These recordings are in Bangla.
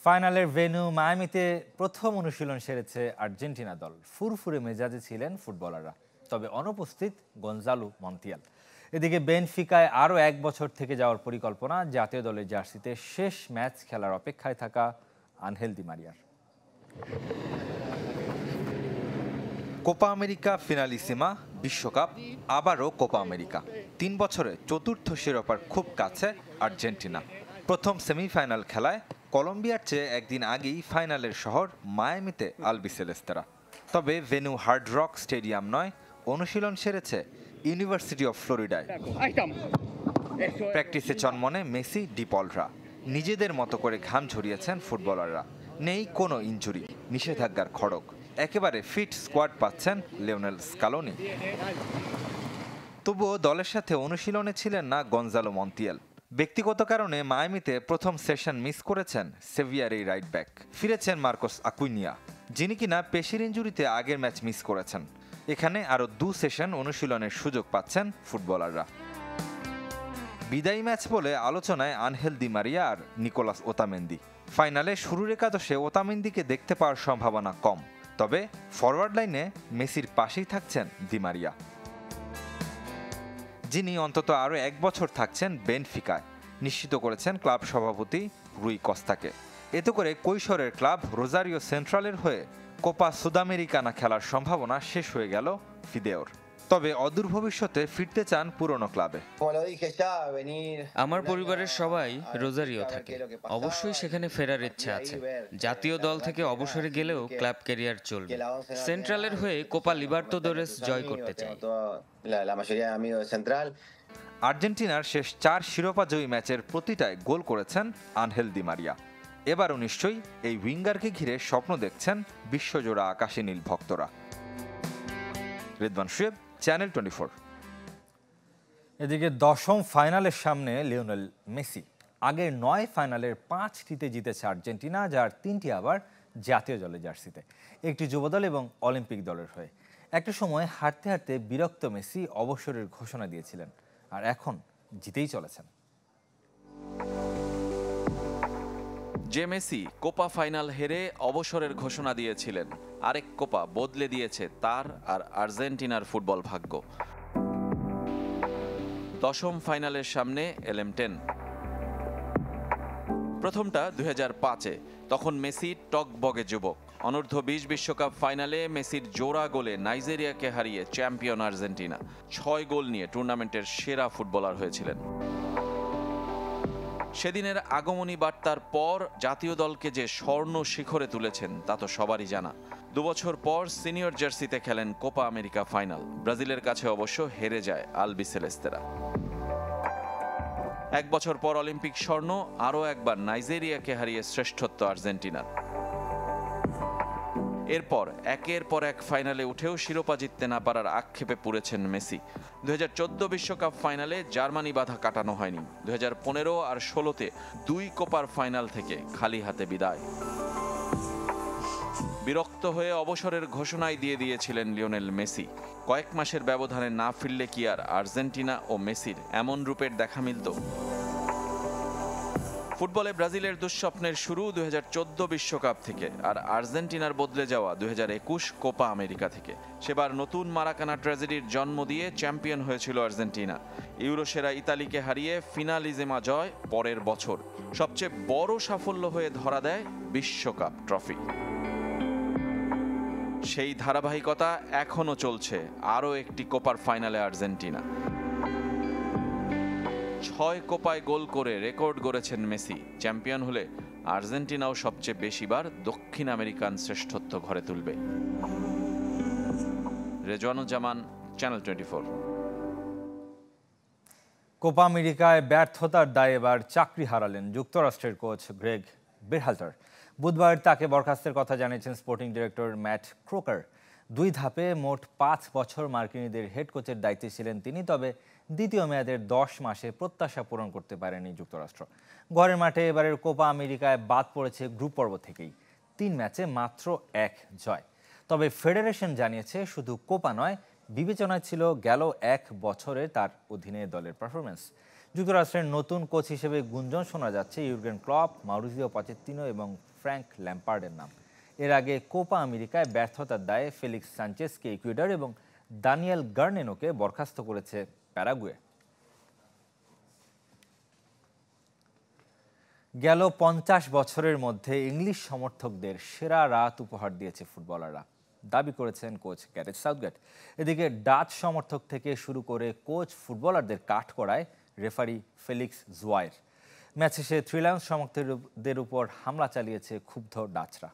ফাইনালের ভেন্যু মায়ামিতে প্রথম অনুশীলন সেরেছে আর্জেন্টিনা দল। ফুরফুরে মেজাজে ছিলেন ফুটবলাররা, তবে অনুপস্থিত গনজালো মন্তিয়াল। এদিকে বেনফিকায় আরও 1 বছর থেকে যাওয়ার পরিকল্পনা। জাতীয় দলের জার্সিতে শেষ ম্যাচ খেলার অপেক্ষায় থাকা আনহেল দি মারিয়ার। কোপা আমেরিকা ফিনালিসিমা, বিশ্বকাপ, আবারও কোপা আমেরিকা। 3 বছরে চতুর্থ শিরোপার খুব কাছে আর্জেন্টিনা। প্রথম সেমিফাইনাল খেলায় কলম্বিয়ার চেয়ে একদিন আগেই ফাইনালের শহর মায়ামিতে আলবিসেলেস্তেরা। তবে ভেন্যু হার্ড রক স্টেডিয়াম নয়, অনুশীলন সেরেছে ইউনিভার্সিটি অফ ফ্লোরিডায়। প্র্যাকটিসে চনমনে মেসি, ডিপলরা। নিজেদের মতো করে ঘাম ঝরিয়েছেন ফুটবলাররা। নেই কোনো ইনজুরি, নিষেধাজ্ঞার খড়গ। একেবারে ফিট স্কোয়াড পাচ্ছেন লিওনেল স্কালোনি। তবুও দলের সাথে অনুশীলনে ছিলেন না গনজালো মন্তিয়াল। ব্যক্তিগত কারণে মায়ামিতে প্রথম সেশন মিস করেছেন সেভিয়ার এই রাইট ব্যাক। ফিরেছেন মার্কোস আকুইনিয়া, যিনি কিনা পেশির ইনজুরিতে আগের ম্যাচ মিস করেছেন। এখানে আরও 2 সেশন অনুশীলনের সুযোগ পাচ্ছেন ফুটবলাররা। বিদায়ী ম্যাচ বলে আলোচনায় আনহেল দি মারিয়া আর নিকোলাস ওতামেন্দি। ফাইনালে শুরুর একাদশে ওতামেন্দিকে দেখতে পাওয়ার সম্ভাবনা কম, তবে ফরওয়ার্ড লাইনে মেসির পাশেই থাকছেন দি মারিয়া, যিনি অন্তত আরও 1 বছর থাকছেন বেনফিকায়, নিশ্চিত করেছেন ক্লাব সভাপতি রুই কস্তাকে। এতে করে কৈশোরের ক্লাব রোজারিও সেন্ট্রালের হয়ে কোপা সুদামেরিকানা খেলার সম্ভাবনা শেষ হয়ে গেল ফিদেওর। তবে অদূর ভবিষ্যতে ফিরতে চান পুরনো ক্লাবে। আমার পরিবারের সবাই রোজারিও থাকে, অবশ্যই সেখানে ফেরার ইচ্ছা আছে। জাতীয় দল থেকে অবসরে গেলেও ক্লাব ক্যারিয়ার চলবে। সেন্ট্রালের হয়ে কোপা লিবার্তাদোরেস জয় করতে চাই। আর্জেন্টিনার শেষ 4 শিরোপাজয়ী ম্যাচের প্রতিটায় গোল করেছেন আনহেল দি মারিয়া। এবারও নিশ্চয়ই এই উইঙ্গারকে ঘিরে স্বপ্ন দেখছেন বিশ্বজোড়া আকাশী নীল ভক্তরা। রিদওয়ান শুয়েব, চ্যানেল 24। এদিকে 10ম ফাইনালের সামনে লিওনেল মেসি। আগের 9 ফাইনালের 5টিতে জিতেছে আর্জেন্টিনা, যার 3টি আবার জাতীয় দলের জার্সিতে, একটি যুবদল এবং অলিম্পিক দলের হয়ে। একটা সময় হারতে হারতে বিরক্ত মেসি অবসরের ঘোষণা দিয়েছিলেন, আর এখন জিতেই চলেছেন। যে মেসি কোপা ফাইনাল হেরে অবসরের ঘোষণা দিয়েছিলেন, আরেক কোপা বদলে দিয়েছে তার আর আর্জেন্টিনার ফুটবল ভাগ্য। 10ম ফাইনালের সামনে LM10। প্রথমটা 2005-এ, তখন মেসি টকবগে যুবক। অনূর্ধ্ব 20 বিশ্বকাপ ফাইনালে মেসির জোড়া গোলে নাইজেরিয়াকে হারিয়ে চ্যাম্পিয়ন আর্জেন্টিনা। 6 গোল নিয়ে টুর্নামেন্টের সেরা ফুটবলার হয়েছিলেন। সেদিনের আগমনী বার্তার পর জাতীয় দলকে যে স্বর্ণ শিখরে তুলেছেন তা তো সবারই জানা। 2 বছর পর সিনিয়র জার্সিতে খেলেন কোপা আমেরিকা ফাইনাল। ব্রাজিলের কাছে অবশ্য হেরে যায় আলবিসেলেস্তেরা। 1 বছর পর অলিম্পিক স্বর্ণ, আরও একবার নাইজেরিয়াকে হারিয়ে শ্রেষ্ঠত্ব আর্জেন্টিনার। এরপর একের পর এক ফাইনালে উঠেও শিরোপা জিততে না পারার আক্ষেপে পুড়েছেন মেসি। 2014 বিশ্বকাপ ফাইনালে জার্মানি বাধা কাটানো হয়নি। 2015 আর 16-তে 2 কোপার ফাইনাল থেকে খালি হাতে বিদায়। বিরক্ত হয়ে অবসরের ঘোষণাই দিয়ে দিয়েছিলেন লিওনেল মেসি। কয়েক মাসের ব্যবধানে না ফিরলে কি আর আর্জেন্টিনা ও মেসির এমন রূপের দেখা মিলত? ফুটবলে ব্রাজিলের দুঃস্বপ্নের শুরু 2014 বিশ্বকাপ থেকে, আর আর্জেন্টিনার বদলে যাওয়া 2021 কোপা আমেরিকা থেকে। সেবার নতুন মারাকানা ট্র্যাজেডির জন্ম দিয়ে চ্যাম্পিয়ন হয়েছিল আর্জেন্টিনা। ইউরো সেরা ইতালিকে হারিয়ে ফিনালিজেমা জয় পরের বছর। সবচেয়ে বড় সাফল্য হয়ে ধরা দেয় বিশ্বকাপ ট্রফি। সেই ধারাবাহিকতা এখনো চলছে। আরও একটি কোপার ফাইনালে আর্জেন্টিনা। 6 কোপায় গোল করে রেকর্ড গড়েছেন মেসি। চ্যাম্পিয়ন হলে আর্জেন্টিনাও সবচেয়ে বেশিবার দক্ষিণ আমেরিকান শ্রেষ্ঠত্ব ঘরে তুলবে। রেজওয়ানুজ্জামান, চ্যানেল 24। কোপা আমেরিকায় ব্যর্থতার দায়ে এবার চাকরি হারালেন যুক্তরাষ্ট্রের কোচ গ্রেগ বেরহালটার। বুধবার তাকে বরখাস্তের কথা জানিয়েছেন স্পোর্টিং ডিরেক্টর ম্যাট ক্রোকার। 2 ধাপে মোট 5 বছর মার্কিনীদের হেড কোচের দায়িত্বে ছিলেন তিনি, তবে দ্বিতীয় মেয়াদের 10 মাসে প্রত্যাশা পূরণ করতে পারেনি যুক্তরাষ্ট্র। ঘরের মাঠে এবারের কোপা আমেরিকায় বাদ পড়েছে গ্রুপ পর্ব থেকেই। 3 ম্যাচে মাত্র 1 জয়। তবে ফেডারেশন জানিয়েছে শুধু কোপা নয়, বিবেচনায় ছিল গেল 1 বছরে তার অধীনে দলের পারফরমেন্স। যুক্তরাষ্ট্রের নতুন কোচ হিসেবে গুঞ্জন শোনা যাচ্ছে ইউর্গেন ক্লপ, মাউরিসিও পচেত্তিনো এবং ফ্র্যাঙ্ক ল্যাম্পার্ডের নাম। এর আগে কোপা আমেরিকায় ব্যর্থতার দায়ে ফেলিক্স সানচেজকে ইকুয়েডর এবং দানিয়েল গার্নেনোকে বরখাস্ত করেছে প্যারাগুয়ে। গেল 50 বছরের মধ্যে ইংলিশ সমর্থকদের সেরা রাত উপহার দিয়েছে ফুটবলাররা, দাবি করেছেন কোচ গ্যারেথ সাউথগেট। এদিকে ডাচ সমর্থক থেকে শুরু করে কোচ ফুটবলারদের কাঠগড়ায় রেফারি ফেলিক্স জুয়ায়ের। ম্যাচ শেষে থ্রি লায়ন্স সমর্থকদের উপর হামলা চালিয়েছে ক্ষুব্ধ ডাচরা।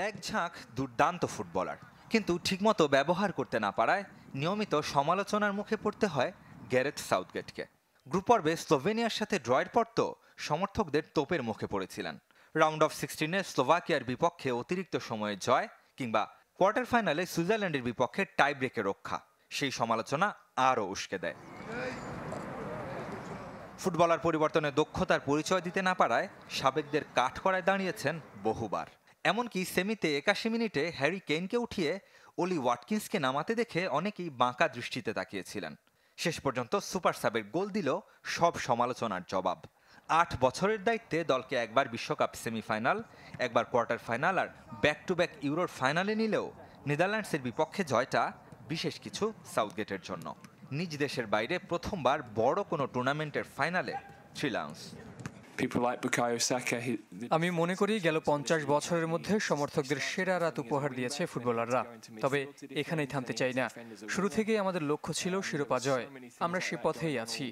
এক ঝাঁক দুর্দান্ত ফুটবলার, কিন্তু ঠিকমতো ব্যবহার করতে না পারায় নিয়মিত সমালোচনার মুখে পড়তে হয় গ্যারেথ সাউথগেটকে। গ্রুপ পর্বে স্লোভেনিয়ার সাথে ড্রয়ের পর তো সমর্থকদের তোপের মুখে পড়েছিলেন। রাউন্ড অফ 16-এ স্লোভাকিয়ার বিপক্ষে অতিরিক্ত সময়ে জয় কিংবা কোয়ার্টার ফাইনালে সুইজারল্যান্ডের বিপক্ষে টাই ব্রেকে রক্ষা, সেই সমালোচনা আরও উস্কে দেয়। ফুটবলার পরিবর্তনে দক্ষতার পরিচয় দিতে না পারায় সাবেকদের কাঠগড়ায় দাঁড়িয়েছেন বহুবার। এমনকি সেমিতে 81 মিনিটে হ্যারি কেইনকে উঠিয়ে ওলি ওয়াটকিন্সকে নামাতে দেখে অনেকেই বাঁকা দৃষ্টিতে তাকিয়েছিলেন। শেষ পর্যন্ত সুপার সাবের গোল দিল সব সমালোচনার জবাব। 8 বছরের দায়িত্বে দলকে একবার বিশ্বকাপ সেমিফাইনাল, একবার কোয়ার্টার ফাইনাল আর ব্যাক টু ব্যাক ইউরোর ফাইনালে নিলেও নেদারল্যান্ডসের বিপক্ষে জয়টা বিশেষ কিছু সাউথগেটের জন্য। নিজ দেশের বাইরে প্রথমবার বড় কোনো টুর্নামেন্টের ফাইনালে থ্রি লায়ন্স। আমি মনে করি গেল 50 বছরের মধ্যে সমর্থকদের সেরা রাত উপহার দিয়েছে ফুটবলাররা। তবে এখানেই থামতে চাই না। শুরু থেকেই আমাদের লক্ষ্য ছিল শিরোপা জয়, আমরা সে পথেই আছি।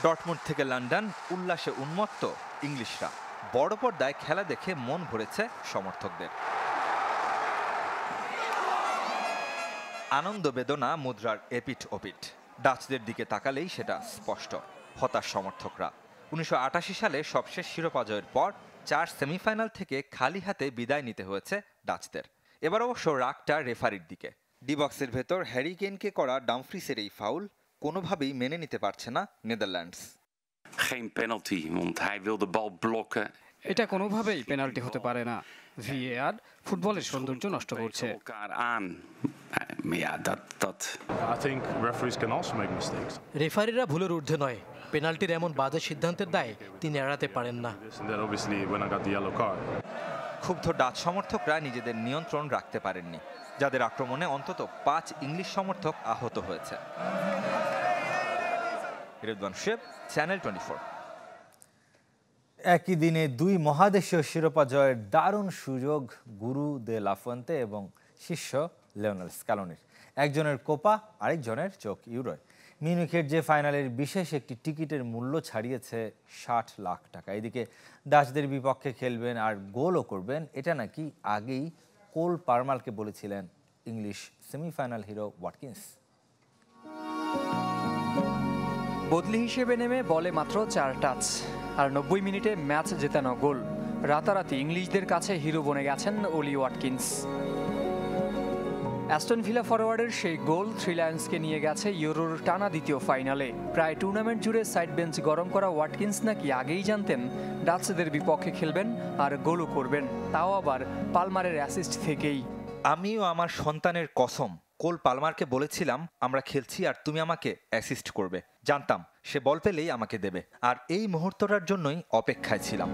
ডর্টমুন্ড থেকে লন্ডন, উল্লাসে উন্মত্ত ইংলিশরা। বড় পর্দায় খেলা দেখে মন ভরেছে সমর্থকদের। আনন্দ বেদনা মুদ্রার এপিঠ ওপিঠ। ডাচদের দিকে তাকালেই সেটা স্পষ্ট। হতাশ সমর্থকরা। 1988 সালে সবশেষ শিরোপা জয়ের পর 4 সেমিফাইনাল থেকে খালি হাতে বিদায় নিতে হয়েছে ডাচদের। এবার অবশ্য রাগটা রেফারির দিকে। ডি বক্সের ভেতর হ্যারি কেইনকে করা ডামফ্রিসের এই ফাউল কোনোভাবেই মেনে নিতে পারছে না নেদারল্যান্ডস। এটা কোনোভাবেই পেনাল্টি হতে পারে না। ভিএআর ফুটবলের সৌন্দর্য নষ্ট করছে। রেফারিরা ভুলের ঊর্ধ্বে নয়। পেনাল্টির এমন বাজে সিদ্ধান্তের দায় তিনি এড়াতে পারেন না। ক্ষুব্ধ ডাচ সমর্থকরা নিজেদের নিয়ন্ত্রণ রাখতে পারেননি, যাদের আক্রমণে অন্তত 5 ইংলিশ সমর্থক আহত হয়েছে। রেদওয়ান শেব, চ্যানেল 24। একই দিনে 2 মহাদেশীয় শিরোপা জয়ের দারুণ সুযোগ গুরু দে লা ফুয়েন্তে এবং শিষ্য লিওনেল স্ক্যালোনির। একজনের কোপা, আরেকজনের চোখ ইউরোয়। মিউনিখের যে ফাইনালের বিশেষ একটি টিকিটের মূল্য ছাড়িয়েছে 60 লাখ টাকা। এদিকে ডাচদের বিপক্ষে খেলবেন আর গোলও করবেন, এটা নাকি আগেই কোল পালমারকে বলেছিলেন ইংলিশ সেমিফাইনাল হিরো ওয়াটকিন্স। বদলি হিসেবে নেমে বলে মাত্র 4 টাচ আর 90 মিনিটে ম্যাচ জেতানো গোল। রাতারাতি ইংলিশদের কাছে হিরো বনে গেছেন ওলি ওয়াটকিন্স। অ্যাস্টন ভিলা ফরওয়ার্ডের সেই গোল থ্রি লায়ন্সকে নিয়ে গেছে ইউরোর টানা দ্বিতীয় ফাইনালে। প্রায় টুর্নামেন্ট জুড়ে সাইড বেঞ্চ গরম করা ওয়াটকিন্স নাকি আগেই জানতেন ডাচদের বিপক্ষে খেলবেন আর গোলও করবেন, তাও আবার পালমারের অ্যাসিস্ট থেকেই। আমিও আমার সন্তানের কসম কোল পালমারকে বলেছিলাম আমরা খেলছি আর তুমি আমাকে অ্যাসিস্ট করবে। জানতাম সে বল পেলেই আমাকে দেবে, আর এই মুহূর্তটার জন্যই অপেক্ষায় ছিলাম।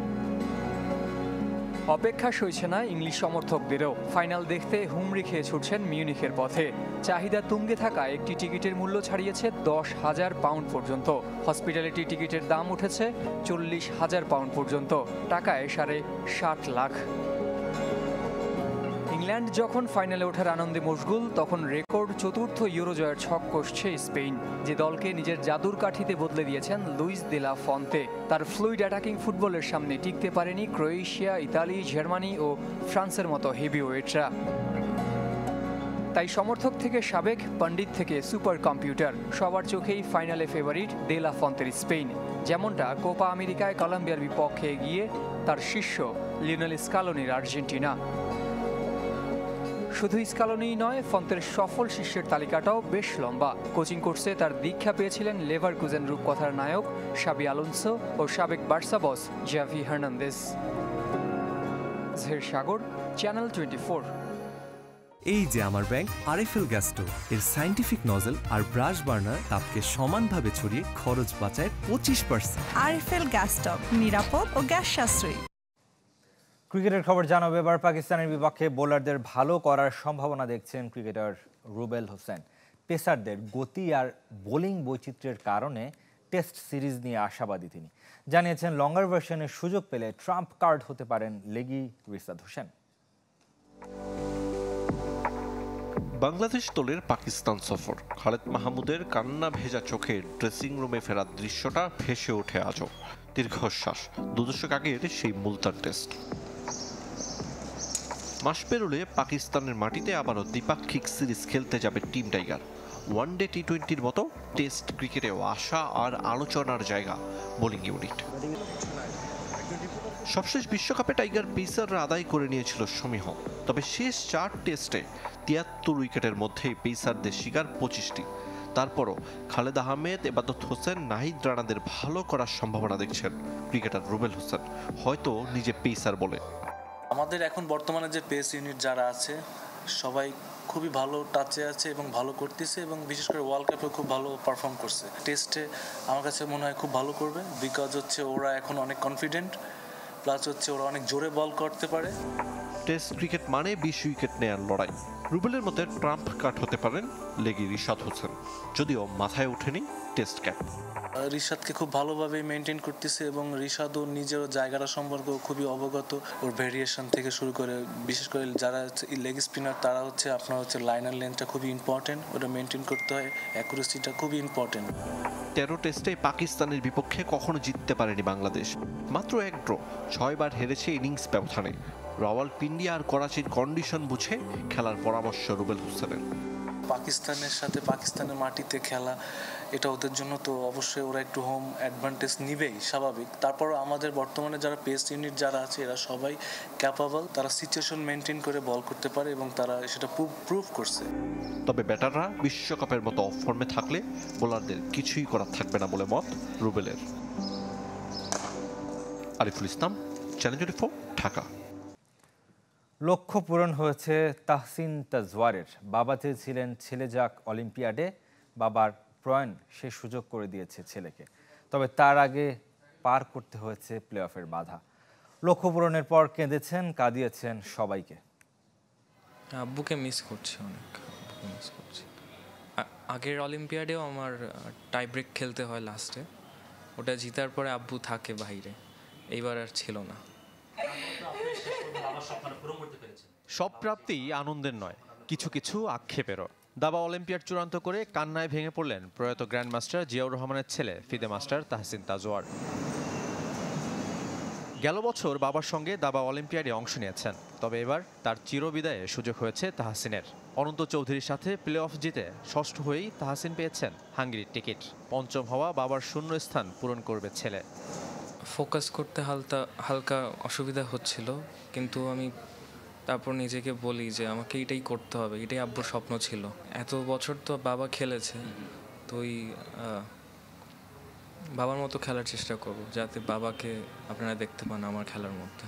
অপেক্ষা সইছে না ইংলিশ সমর্থকদেরও। ফাইনাল দেখতে হুমড়ি খেয়ে ছুটছেন মিউনিখের পথে। চাহিদা তুঙ্গে থাকা একটি টিকিটের মূল্য ছাড়িয়েছে 10,000 পাউন্ড পর্যন্ত। হসপিটালিটি টিকিটের দাম উঠেছে 40,000 পাউন্ড পর্যন্ত, টাকায় 60 লাখ। ইংল্যান্ড যখন ফাইনালে ওঠার আনন্দে মশগুল, তখন রেকর্ড 4র্থ ইউরো জয়ের ছক কষছে স্পেন, যে দলকে নিজের জাদুর কাঠিতে বদলে দিয়েছেন লুইস দে লা ফন্তে। তার ফ্লুইড অ্যাটাকিং ফুটবলের সামনে টিকতে পারেনি ক্রোয়েশিয়া, ইতালি, জার্মানি ও ফ্রান্সের মতো হেভিওয়েটরা। তাই সমর্থক থেকে সাবেক, পণ্ডিত থেকে সুপার কম্পিউটার, সবার চোখেই ফাইনালে ফেভারিট দে লা ফন্তের স্পেন, যেমনটা কোপা আমেরিকায় কলম্বিয়ার বিপক্ষে এগিয়ে তার শিষ্য লিওনেল স্ক্যালোনির আর্জেন্টিনা। শুধু স্ক্যালোনিই নয়, ফন্তের সফল শিষ্যের তালিকাটাও বেশ লম্বা। কোচিং কোর্সে তার দীক্ষা পেয়েছিলেন লেভারকুজেন রূপকথার নায়ক শাবি আলোনসো ও সাবেক বার্সা বস জাভি হার্নান্দেজ। জহের সাগর, চ্যানেল 24। এই যে আমার ব্যাংক আরএফএল গ্যাস স্টোভ, এর সায়েন্টিফিক নজল আর ব্রাশ বার্নার তাপকে সমানভাবে ছড়িয়ে খরচ বাঁচায় 25%। আরএফএল গ্যাস স্টোভ, নিরাপদ ও গ্যাস সাশ্রয়ী। ক্রিকেটের খবর জানাবো এবার। পাকিস্তানের বিপক্ষে বোলারদের ভালো করার সম্ভাবনা দেখছেন ক্রিকেটার রুবেল হোসেন। পেসারদের গতি আর বোলিং বৈচিত্র্যের কারণে টেস্ট সিরিজ নিয়ে আশাবাদী তিনি। জানিয়েছেন লঙ্গার ভার্সনের সুযোগ পেলে ট্রাম্প কার্ড হতে পারেন লেগি রিশাদ হোসেন। বাংলাদেশ দলের পাকিস্তান সফর, খালেদ মাহমুদের কান্না ভেজা চোখে ড্রেসিং রুমে ফেরার দৃশ্যটা ভেসে ওঠে আজও। দীর্ঘশ্বাস, 2 দশক আগের সেই মুলতান টেস্ট। মাস পেরোলে পাকিস্তানের মাটিতে আবারও দ্বিপাক্ষিক সিরিজ খেলতে যাবে টিম টাইগার। ওয়ানডে টি-20-র মতো টেস্ট ক্রিকেটেও আশা আর আলোচনার জায়গা বোলিং ইউনিট। সবশেষ বিশ্বকাপে টাইগার পেসাররা আদায় করে নিয়েছিল সমীহ, তবে শেষ 4 টেস্টে 73 উইকেটের মধ্যেই পেসারদের শিকার 25টি। তারপরও খালেদ আহমেদ, এবাদত হোসেন, নাহিদ রানাদের ভালো করার সম্ভাবনা দেখছেন ক্রিকেটার রুবেল হোসেন, হয়তো নিজে পেসার বলে। আমাদের এখন বর্তমানে যে পেস ইউনিট যারা আছে সবাই খুবই ভালো টাচে আছে এবং ভালো করতেছে, এবং বিশেষ করে ওয়ার্ল্ড কাপে খুব ভালো পারফর্ম করছে। টেস্টে আমার কাছে মনে হয় খুব ভালো করবে, বিকজ হচ্ছে ওরা এখন অনেক কনফিডেন্ট, প্লাস হচ্ছে ওরা অনেক জোরে বল করতে পারে। টেস্ট ক্রিকেট মানে 20 উইকেট নেয়ার লড়াই। রুবেলের মতে ট্রাম্প কার্ড হতে পারেন লেগি রিশাদ হোসেন, যদিও মাথায় ওঠেনি টেস্ট ক্যাপ। রিশাদকে খুব ভালোভাবে মেনটেন করতেছে এবং রিশাদও নিজের জায়গাটা সম্পর্কে খুবই অবগত। ওর ভেরিয়েশন থেকে শুরু করে, বিশেষ করে যারা লেগ স্পিনার তারা হচ্ছে আপনার হচ্ছে লাইনার লেন্থটা খুবই ইম্পর্টেন্ট, ওটা মেনটেন করতে হয়, অ্যাকুরেসিটা খুবই ইম্পর্টেন্ট। 13 টেস্টে পাকিস্তানের বিপক্ষে কখনো জিততে পারেনি বাংলাদেশ, মাত্র 1 ড্র, 6 বার হেরেছে ইনিংস ব্যবধানে। রাওয়ালপিন্ডি আর করাচির কন্ডিশন বুঝে খেলার পরামর্শ রুবেল হোসেনের। পাকিস্তানের সাথে পাকিস্তানের মাটিতে খেলা, এটা ওদের জন্য তো অবশ্যই ওরা একটু হোম অ্যাডভান্টেজ নিবেই, স্বাভাবিক। তারপর আমাদের বর্তমানে যারা পেস ইউনিট যারা আছে এরা সবাই ক্যাপাবল, তারা সিচুয়েশন মেনটেন করে বল করতে পারে এবং তারা সেটা প্রুভ করছে। তবে ব্যাটাররা বিশ্বকাপের মতো অফ ফর্মে থাকলে বোলারদের কিছুই করার থাকবে না বলে মত রুবেলের। আরিফুল ইসলাম, চ্যানেল 24, ঢাকা। লক্ষ্য পূরণ হয়েছে তাহসিন তাজওয়ারের। বাবা চেয়েছিলেন ছেলে যাক অলিম্পিয়াডে, বাবার প্রয়াণ সে সুযোগ করে দিয়েছে ছেলেকে। তবে তার আগে পার করতে হয়েছে প্লে অফের বাধা। লক্ষ্য পূরণের পর কেঁদেছেন, কাঁদিয়েছেন সবাইকে। আব্বুকে মিস করছি, অনেক মিস করছি। আগের অলিম্পিয়াডেও আমার টাই ব্রেক খেলতে হয় লাস্টে, ওটা জিতার পরে আব্বু থাকে বাইরে, এইবার আর ছিল না। সব প্রাপ্তিই আনন্দের নয়, কিছু কিছু আক্ষেপেরও। দাবা অলিম্পিয়াড চূড়ান্ত করে কান্নায় ভেঙে পড়লেন প্রয়াত গ্র্যান্ডমাস্টার জিয়াউর রহমানের ছেলে ফিদে মাস্টার তাহসিন তাজওয়ার। গেল বছর বাবার সঙ্গে দাবা অলিম্পিয়াডে অংশ নিয়েছেন, তবে এবার তার চিরবিদায়ে সুযোগ হয়েছে তাহসিনের। অনন্ত চৌধুরীর সাথে প্লে অফ জিতে ষষ্ঠ হয়েই তাহসিন পেয়েছেন হাঙ্গেরির টিকিট। পঞ্চম হওয়া বাবার শূন্য স্থান পূরণ করবে ছেলে। ফোকাস করতে হালকা অসুবিধা হচ্ছিল, কিন্তু আমি তারপর নিজেকে বলি যে আমাকে এটাই করতে হবে, এটাই আব্বুর স্বপ্ন ছিল। এত বছর তো বাবা খেলেছে, তো ওই বাবার মতো খেলার চেষ্টা করব, যাতে বাবাকে আপনারা দেখতে পান আমার খেলার মধ্যে।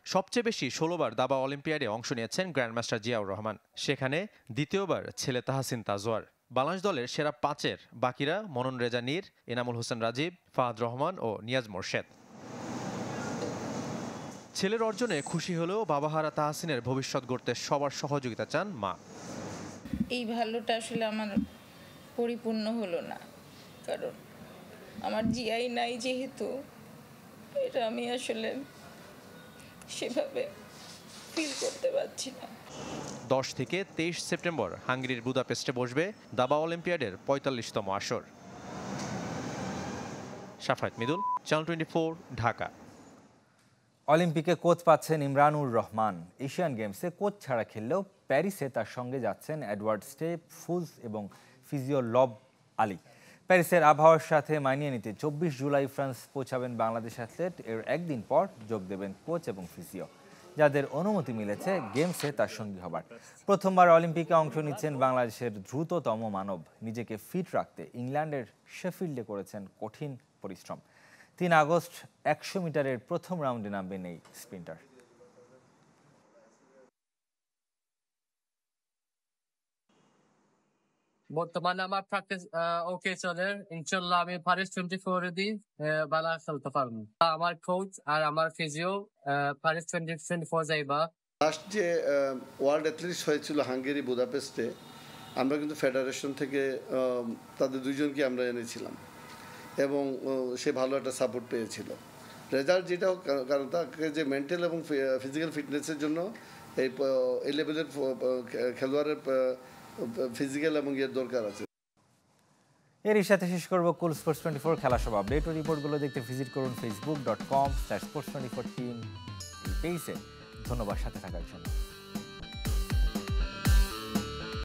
সবচেয়ে বেশি 16 বার দাবা অলিম্পিয়াডে অংশ নিয়েছেন গ্র্যান্ডমাস্টার জিয়াউর রহমান, সেখানে দ্বিতীয়বার ছেলে তাহসিন তাজওয়ার। বাংলাদেশ দলের সেরা 5-এর বাকিরা মনন রেজা নীর, এনামুল হোসেন রাজীব, ফাহাদ রহমান ও নিয়াজ মোরশেদ। ছেলের অর্জনে খুশি হলেও বাবাহারা তাহসিনের ভবিষ্যৎ গড়তে সবার সহযোগিতা চান মা। এই ভালোটা আসলে আমার পরিপূর্ণ হলো না, কারণ আমার জিয়াই নাই, যেহেতু এটা আমি আসলে সেভাবে ফিল করতে পারছি না। 10 থেকে 23 সেপ্টেম্বর হাঙ্গেরির বুদাপেস্টে বসবে দাবা অলিম্পিয়াডের 45তম আসর। শাফায়েত মিদুল, চ্যানেল 24, ঢাকা। অলিম্পিকে কোচ পাচ্ছেন ইমরানুর রহমান। এশিয়ান গেমসে কোচ ছাড়া খেললেও প্যারিসে তার সঙ্গে যাচ্ছেন এডওয়ার্ড স্টেপ, ফুজ এবং ফিজিও লব আলী। প্যারিসের আবহাওয়ার সাথে মানিয়ে নিতে 24 জুলাই ফ্রান্স পৌঁছাবেন বাংলাদেশ অ্যাথলেট। এর একদিন পর যোগ দেবেন কোচ এবং ফিজিও, যাদের অনুমতি মিলেছে গেমসে তার সঙ্গী হবার। প্রথমবার অলিম্পিকে অংশ নিচ্ছেন বাংলাদেশের দ্রুততম মানব। নিজেকে ফিট রাখতে ইংল্যান্ডের শেফিল্ডে করেছেন কঠিন পরিশ্রম। 3 আগস্ট 100 মিটারের প্রথম রাউন্ডে নামবেন এই স্প্রিন্টার। বর্তমানে আমার প্র্যাকটিস ওকে চলে, ইনশাল্লাহ আমি প্যারিস 24 দিন ভালো খেলতে পারবো। আমার কোচ আর আমার ফিজিও প্যারিস 2024 যাইবা। লাস্ট যে ওয়ার্ল্ড অ্যাথলেটিক্স হয়েছিল হাঙ্গেরি বুদাপেস্টে, আমরা কিন্তু ফেডারেশন থেকে তাদের দুইজনকে আমরা এনেছিলাম এবং সে ভালো একটা সাপোর্ট পেয়েছিল। রেজাল্ট যেটা হোক, কারণ তাকে যে মেন্টাল এবং ফিজিক্যাল ফিটনেসের জন্য এই লেভেলের খেলোয়াড়ের ফিজিক্যাল এবং ইয়ের দরকার আছে। এরই সাথে শেষ করবো কুল স্পোর্টস 24 খেলা সব আপডেট ও রিপোর্টগুলো দেখতে ভিজিট করুন facebook.com/sports24 টিম এই পেজে। ধন্যবাদ সাথে থাকার জন্য।